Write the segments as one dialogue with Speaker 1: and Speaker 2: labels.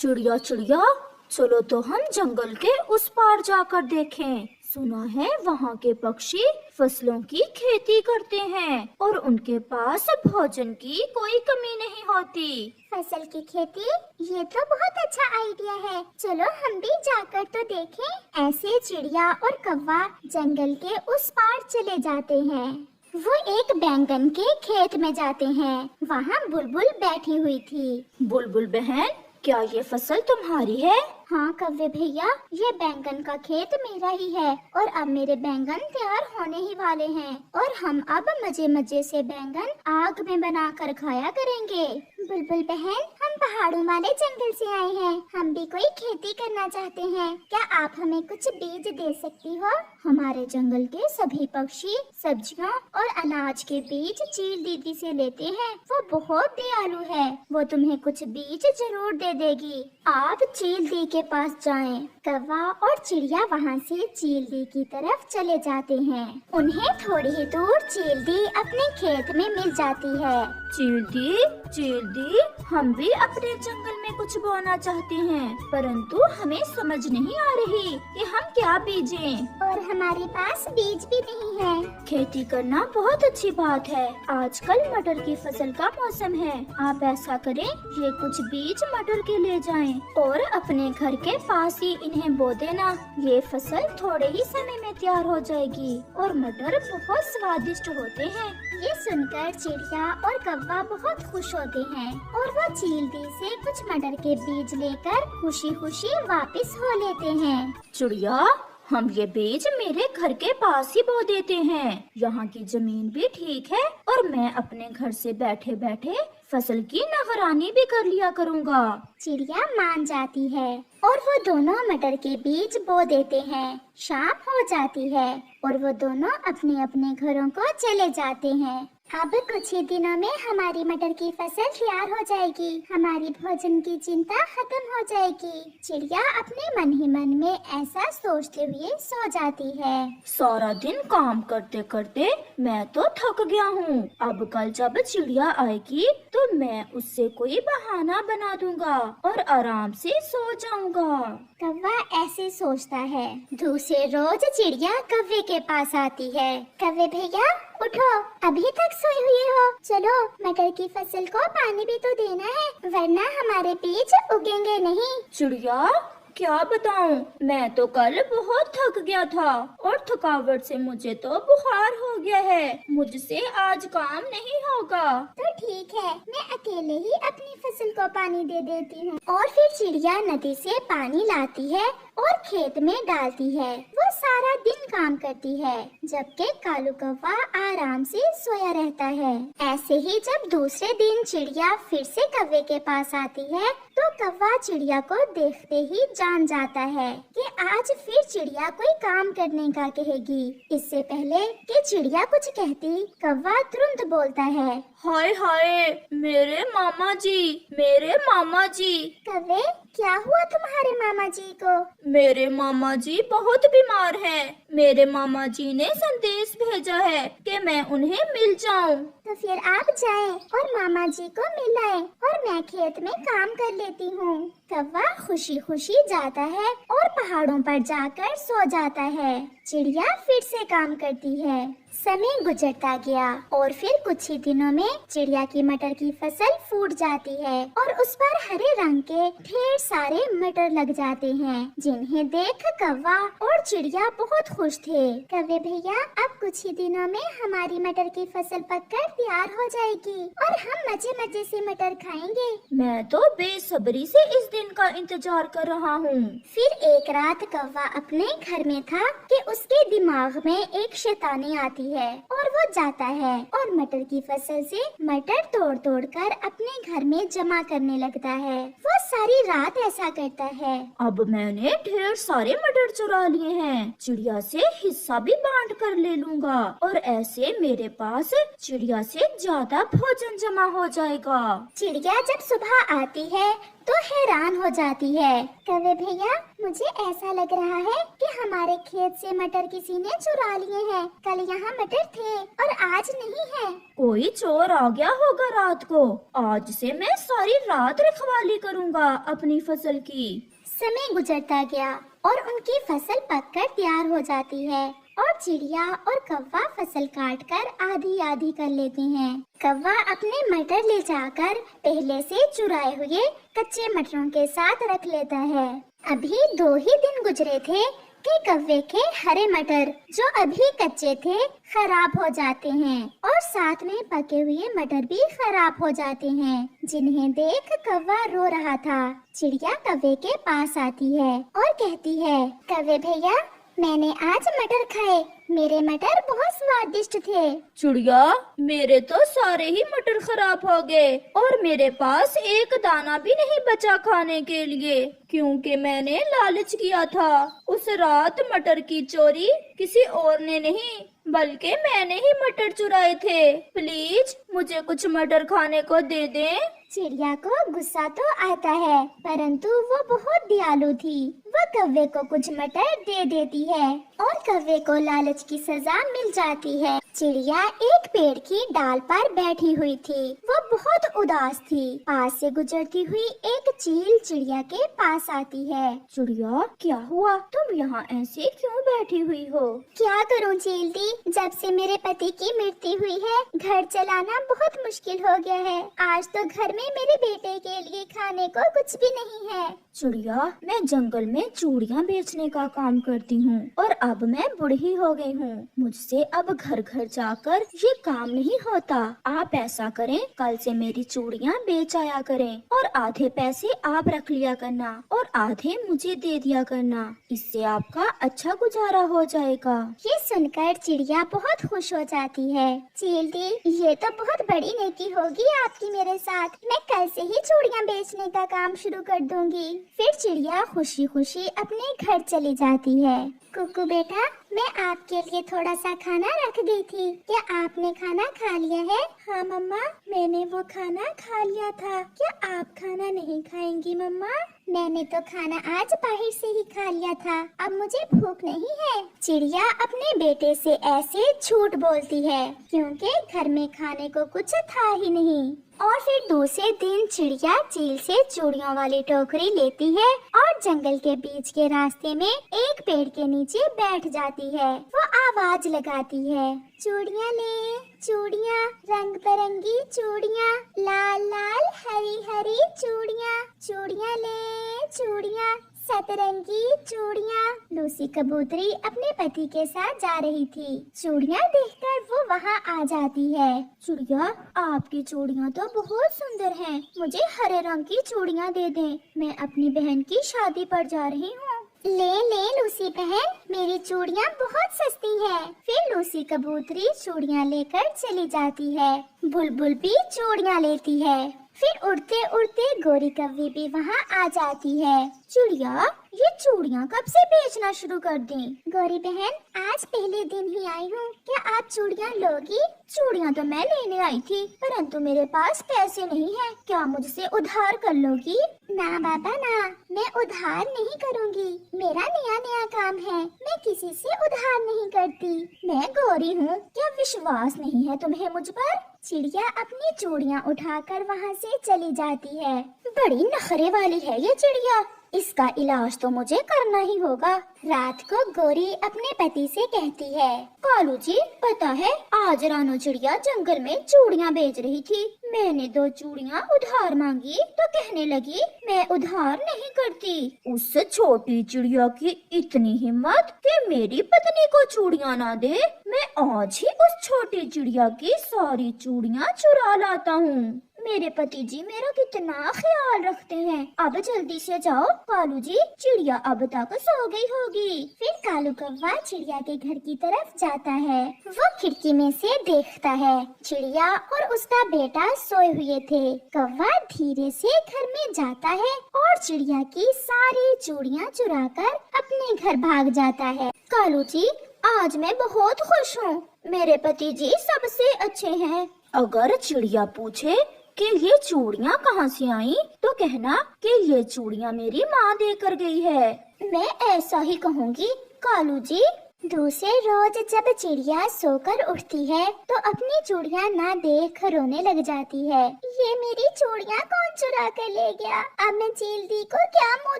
Speaker 1: चिड़िया चिड़िया, चलो तो हम जंगल के उस पार जाकर देखें। सुना है वहाँ के पक्षी फसलों की खेती करते हैं और उनके पास भोजन की कोई कमी नहीं होती।
Speaker 2: फसल की खेती, ये तो बहुत अच्छा आइडिया है। चलो हम भी जाकर तो देखें। ऐसे चिड़िया और कौवा जंगल के उस पार चले जाते हैं। वो एक बैंगन के खेत में जाते हैं। वहाँ बुलबुल बैठी हुई थी।
Speaker 1: बुलबुल बहन, क्या ये फसल तुम्हारी है?
Speaker 2: हाँ कौवे भैया, ये बैंगन का खेत मेरा ही है और अब मेरे बैंगन तैयार होने ही वाले हैं और हम अब मजे मजे से बैंगन आग में बनाकर खाया करेंगे। बुलबुल बहन, हम पहाड़ों वाले जंगल से आए हैं। हम भी कोई खेती करना चाहते हैं। क्या आप हमें कुछ बीज दे सकती हो? हमारे जंगल के सभी पक्षी सब्जियों और अनाज के बीज चील दीदी से लेते हैं। वो बहुत दयालु है, वो तुम्हें कुछ बीज जरूर दे देगी। आप चील दी के पास जाएं। कौवा और चिड़िया वहाँ से चील दी की तरफ चले जाते हैं। उन्हें थोड़ी ही दूर चील दी अपने खेत में मिल जाती है।
Speaker 1: चील दी, हम भी अपने जंगल में कुछ बोना चाहते हैं, परंतु हमें समझ नहीं आ रही कि हम क्या बीजें।
Speaker 2: और हमारे पास बीज भी नहीं है।
Speaker 1: खेती करना बहुत अच्छी बात है। आजकल मटर की फसल का मौसम है। आप ऐसा करें, ये कुछ बीज मटर के ले जाएं और अपने घर के पास ही इन्हें बो देना। ये फसल थोड़े ही समय में तैयार हो जाएगी और मटर बहुत स्वादिष्ट होते हैं।
Speaker 2: ये सुनकर चिड़िया और कौवा बहुत खुश होते हैं और वो चील दी से कुछ मटर के बीज लेकर खुशी खुशी वापस हो लेते हैं।
Speaker 1: चिड़िया, हम ये बीज मेरे घर के पास ही बो देते हैं। यहाँ की जमीन भी ठीक है और मैं अपने घर से बैठे बैठे फसल की निगरानी भी कर लिया करूँगा।
Speaker 2: चिड़िया मान जाती है और वो दोनों मटर के बीज बो देते हैं। शाम हो जाती है और वो दोनों अपने अपने घरों को चले जाते हैं। अब कुछ ही दिनों में हमारी मटर की फसल तैयार हो जाएगी। हमारी भोजन की चिंता खत्म हो जाएगी। चिड़िया अपने मन ही मन में ऐसा सोचते हुए सो जाती है।
Speaker 1: सारा दिन काम करते करते मैं तो थक गया हूँ। अब कल जब चिड़िया आएगी तो मैं उससे कोई बहाना बना दूंगा और आराम से सो जाऊंगा।
Speaker 2: कौवा ऐसे सोचता है। दूसरे रोज चिड़िया कौवे के पास आती है। कौवे भैया उठो, अभी तक सोए हुए हो। चलो मटर की फसल को पानी भी तो देना है, वरना हमारे बीज उगेंगे नहीं।
Speaker 1: चिड़िया, क्या बताऊं, मैं तो कल बहुत थक गया था और थकावट से मुझे तो बुखार हो गया है। मुझसे आज काम नहीं होगा।
Speaker 2: तो ठीक है, मैं अकेले ही अपनी फसल को पानी दे देती हूँ। और फिर चिड़िया नदी से पानी लाती है और खेत में डालती है। वो सारा दिन काम करती है, जबकि कालू कौवा आराम से सोया रहता है। ऐसे ही जब दूसरे दिन चिड़िया फिर से कौवे के पास आती है तो कौवा चिड़िया को देखते ही जान जाता है कि आज फिर चिड़िया कोई काम करने का कहेगी। इससे पहले कि चिड़िया कुछ कहती, कौवा तुरंत बोलता है,
Speaker 1: हाय हाय, मेरे मामा जी।
Speaker 2: कौवे, क्या हुआ तुम्हारे मामा जी को?
Speaker 1: मेरे मामा जी बहुत बीमार हैं। मेरे मामा जी ने संदेश भेजा है कि मैं उन्हें मिल जाऊं।
Speaker 2: तो फिर आप जाएं और मामा जी को मिलाएं और मैं खेत में काम कर लेती हूँ। कौवा खुशी खुशी जाता है और पहाड़ों पर जाकर सो जाता है। चिड़िया फिर से काम करती है। समय गुजरता गया और फिर कुछ ही दिनों में चिड़िया की मटर की फसल फूट जाती है और उस पर हरे रंग के ढेर सारे मटर लग जाते हैं, जिन्हें देख कौवा और चिड़िया बहुत खुश थे। कौवे भैया, अब कुछ ही दिनों में हमारी मटर की फसल पककर तैयार हो जाएगी और हम मजे मजे से मटर खाएंगे।
Speaker 1: मैं तो बेसब्री से इस दिन का इंतजार कर रहा हूँ।
Speaker 2: फिर एक रात कौवा अपने घर में था कि उसके दिमाग में एक शैतानी आती है और वो जाता है और मटर की फसल से मटर तोड़ तोड़ कर अपने घर में जमा करने लगता है। वो सारी रात ऐसा करता है।
Speaker 1: अब मैंने ढेर सारे मटर चुरा लिए हैं। चिड़िया से हिस्सा भी बांट कर ले लूंगा और ऐसे मेरे पास चिड़िया चिड़िया से ज्यादा भोजन जमा हो जाएगा।
Speaker 2: चिड़िया जब सुबह आती है तो हैरान हो जाती है। कौवे भैया, मुझे ऐसा लग रहा है कि हमारे खेत से मटर किसी ने चुरा लिए हैं। कल यहाँ मटर थे और आज नहीं है।
Speaker 1: कोई चोर आ गया होगा रात को। आज से मैं सारी रात रखवाली करूँगा अपनी फसल की।
Speaker 2: समय गुजरता गया और उनकी फसल पककर तैयार हो जाती है और चिड़िया और कौवा फसल काटकर आधी आधी कर लेते हैं। कौवा अपने मटर ले जाकर पहले से चुराए हुए कच्चे मटरों के साथ रख लेता है। अभी 2 ही दिन गुजरे थे कि कौवे के हरे मटर जो अभी कच्चे थे खराब हो जाते हैं और साथ में पके हुए मटर भी खराब हो जाते हैं, जिन्हें देख कौवा रो रहा था। चिड़िया कौवे के पास आती है और कहती है, कौवे भैया, मैंने आज मटर खाए। मेरे मटर बहुत स्वादिष्ट थे।
Speaker 1: चिड़िया, मेरे तो सारे ही मटर खराब हो गए और मेरे पास एक दाना भी नहीं बचा खाने के लिए, क्योंकि मैंने लालच किया था। उस रात मटर की चोरी किसी और ने नहीं बल्कि मैंने ही मटर चुराए थे। प्लीज मुझे कुछ मटर खाने को दे दें।
Speaker 2: चिड़िया को गुस्सा तो आता है, परंतु वो बहुत दयालु थी। वो कौवे को कुछ मटर दे देती है और कौवे को लालच की सजा मिल जाती है। चिड़िया एक पेड़ की डाल पर बैठी हुई थी। वो बहुत उदास थी। पास से गुजरती हुई एक चील चिड़िया के पास आती है।
Speaker 1: चिड़िया, क्या हुआ? तुम यहाँ ऐसे क्यों बैठी हुई हो?
Speaker 2: क्या करूँ चील दी, जब से मेरे पति की मृत्यु हुई है घर चलाना बहुत मुश्किल हो गया है। आज तो घर में मेरे बेटे के लिए खाने को कुछ भी नहीं है।
Speaker 1: चिड़िया, मैं जंगल में चूड़ियाँ बेचने का काम करती हूँ और अब मैं बूढ़ी हो गई हूँ। मुझसे अब घर घर जाकर ये काम नहीं होता। आप ऐसा करें, कल से मेरी चूड़ियाँ बेच आया करें और आधे पैसे आप रख लिया करना और आधे मुझे दे दिया करना। इससे आपका अच्छा गुजारा हो जाएगा।
Speaker 2: ये सुनकर चिड़िया बहुत खुश हो जाती है। चील दी, ये तो बहुत बड़ी नेकी होगी आपकी मेरे साथ। मैं कल से ही चूड़ियाँ बेचने का काम शुरू कर दूंगी। फिर चिड़िया खुशी खुशी अपने घर चली जाती है। कुकू बेटा, मैं आपके लिए थोड़ा सा खाना रख गई थी। क्या आपने खाना खा लिया है? हाँ मम्मा, मैंने वो खाना खा लिया था। क्या आप खाना नहीं खाएंगी मम्मा? मैंने तो खाना आज बाहर से ही खा लिया था। अब मुझे भूख नहीं है। चिड़िया अपने बेटे से ऐसे झूठ बोलती है क्योंकि घर में खाने को कुछ था ही नहीं। और फिर दूसरे दिन चिड़िया चील से चूड़ियों वाली टोकरी लेती है और जंगल के बीच के रास्ते में एक पेड़ के नीचे बैठ जाती है। वो आवाज लगाती है, चूड़ियाँ ले, चूड़ियाँ, रंग बिरंगी चूड़ियाँ, लाल लाल हरी हरी चूड़ियाँ, चूड़ियाँ ले, चूड़ियाँ, सतरंगी चूड़ियाँ। लूसी कबूतरी अपने पति के साथ जा रही थी। चूड़ियाँ देखकर वो वहाँ आ जाती है।
Speaker 1: चिड़िया, आपकी चूड़ियाँ तो बहुत सुंदर हैं। मुझे हरे रंग की चूड़ियाँ दे दें। मैं अपनी बहन की शादी पर जा रही हूँ।
Speaker 2: ले ले लूसी बहन, मेरी चूड़ियाँ बहुत सस्ती है। फिर लूसी कबूतरी चूड़ियाँ लेकर चली जाती है। बुलबुल भी चूड़ियाँ लेती है। फिर उड़ते उड़ते गोरी कौवी भी वहाँ आ जाती है।
Speaker 1: चिड़िया, ये चूड़ियाँ कब से बेचना शुरू कर दी?
Speaker 2: गोरी बहन, आज पहले दिन ही आई हूँ। क्या आप चूड़ियाँ लोगी?
Speaker 1: चूड़ियाँ तो मैं लेने आई थी, परंतु मेरे पास पैसे नहीं है। क्या मुझसे उधार कर लोगी?
Speaker 2: ना बाबा ना, मैं उधार नहीं करूँगी। मेरा नया नया काम है, मैं किसी से उधार नहीं करती।
Speaker 1: मैं गोरी हूँ, क्या विश्वास नहीं है तुम्हें मुझ पर?
Speaker 2: चिड़िया अपनी चूड़ियाँ उठाकर वहाँ से चली जाती है।
Speaker 1: बड़ी नखरे वाली है ये चिड़िया। इसका इलाज तो मुझे करना ही होगा।
Speaker 2: रात को गोरी अपने पति से कहती है,
Speaker 1: कालू जी, पता है आज रानो चिड़िया जंगल में चूड़ियाँ बेच रही थी। मैंने 2 चूड़ियाँ उधार मांगी तो कहने लगी मैं उधार नहीं करती। उस छोटी चिड़िया की इतनी हिम्मत कि मेरी पत्नी को चूड़ियाँ ना दे। मैं आज ही उस छोटी चिड़िया की सारी चूड़ियाँ चुरा लाता हूँ। मेरे पति जी मेरा कितना ख्याल रखते हैं। अब जल्दी से जाओ कालू जी, चिड़िया अब तक सो गई होगी।
Speaker 2: फिर कालू कौवा चिड़िया के घर की तरफ जाता है। वो खिड़की में से देखता है चिड़िया और उसका बेटा सोए हुए थे। कौवा धीरे से घर में जाता है और चिड़िया की सारी चूड़ियाँ चुराकर अपने घर भाग जाता है।
Speaker 1: कालू जी, आज मैं बहुत खुश हूँ। मेरे पति जी सबसे अच्छे हैं। अगर चिड़िया पूछे कि ये चूड़ियाँ कहाँ से आई, तो कहना कि ये चूड़ियाँ मेरी माँ देकर गई है।
Speaker 2: मैं ऐसा ही कहूँगी। कालू जी, दूसरे रोज जब चिड़िया सोकर उठती है तो अपनी चूड़ियाँ ना देख रोने लग जाती है। ये मेरी चूड़ियाँ कौन चुरा कर ले गया? अब मैं चील दी को क्या मुंह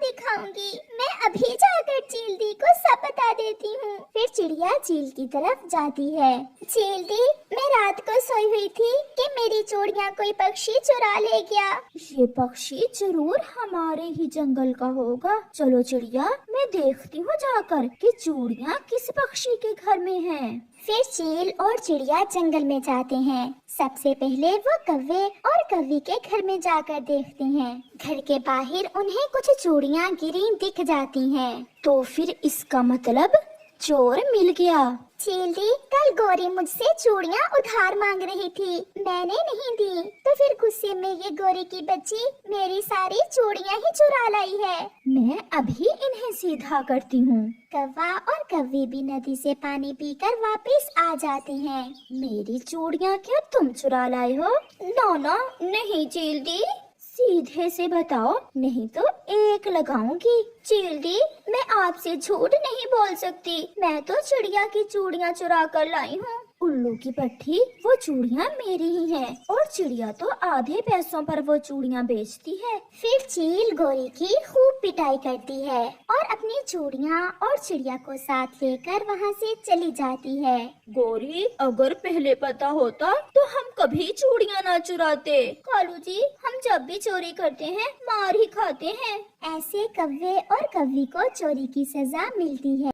Speaker 2: दिखाऊंगी? मैं अभी जाकर चील दी को सब बता देती हूँ। फिर चिड़िया चील की तरफ जाती है। चील दी, मैं रात को सोई हुई थी कि मेरी चूड़ियाँ कोई पक्षी चुरा ले गया।
Speaker 1: ये पक्षी जरूर हमारे ही जंगल का होगा। चलो चिड़िया, मैं देखती हूँ जाकर कि चूड़ियाँ किस पक्षी के घर में हैं।
Speaker 2: फिर चील और चिड़िया जंगल में जाते हैं। सबसे पहले वो कव्वे और कव्वी के घर में जाकर देखते हैं। घर के बाहर उन्हें कुछ चूड़ियाँ गिरी दिख जाती हैं।
Speaker 1: तो फिर इसका मतलब चोर मिल गया।
Speaker 2: चील दी, कल गोरी मुझसे चूड़ियाँ उधार मांग रही थी, मैंने नहीं दी, तो फिर गुस्से में ये गोरी की बच्ची मेरी सारी चूड़ियाँ ही चुरा लाई है।
Speaker 1: मैं अभी इन्हें सीधा करती हूँ।
Speaker 2: कौवा और कव्वी भी नदी से पानी पीकर वापस आ जाते हैं।
Speaker 1: मेरी चूड़ियाँ क्या तुम चुरा लाए हो? ना नहीं चील दी, सीधे से बताओ, नहीं तो एक लगाऊंगी। चील दी, मैं आपसे झूठ नहीं बोल सकती। मैं तो चिड़िया की चूड़ियाँ चुरा कर लाई हूँ। उल्लू की पट्टी, वो चूड़ियाँ मेरी ही हैं और चिड़िया तो आधे पैसों पर वो चूड़ियाँ बेचती है।
Speaker 2: फिर चील गोरी की खूब पिटाई करती है और अपनी चूड़ियाँ और चिड़िया को साथ लेकर वहाँ से चली जाती है।
Speaker 1: गोरी, अगर पहले पता होता तो हम कभी चूड़ियाँ ना चुराते। कालू जी, हम जब भी चोरी करते हैं मार ही खाते हैं।
Speaker 2: ऐसे कव्वे और कव्वी को चोरी की सजा मिलती है।